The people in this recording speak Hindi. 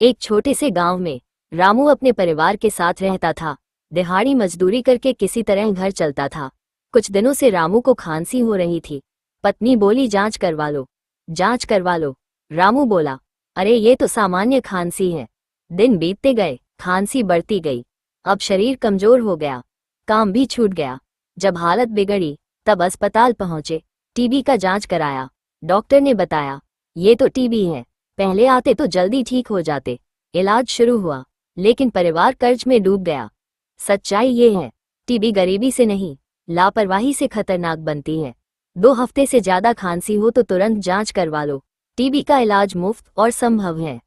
एक छोटे से गांव में रामू अपने परिवार के साथ रहता था। दिहाड़ी मजदूरी करके किसी तरह घर चलता था। कुछ दिनों से रामू को खांसी हो रही थी। पत्नी बोली, जांच करवा लो, जांच करवा लो। रामू बोला, अरे ये तो सामान्य खांसी है। दिन बीतते गए, खांसी बढ़ती गई। अब शरीर कमजोर हो गया, काम भी छूट गया। जब हालत बिगड़ी तब अस्पताल पहुंचे, टीबी का जांच कराया। डॉक्टर ने बताया, ये तो टीबी है, पहले आते तो जल्दी ठीक हो जाते। इलाज शुरू हुआ, लेकिन परिवार कर्ज में डूब गया। सच्चाई ये है, टीबी गरीबी से नहीं, लापरवाही से खतरनाक बनती है। 2 हफ्ते से ज्यादा खांसी हो तो तुरंत जांच करवा लो। टीबी का इलाज मुफ्त और संभव है।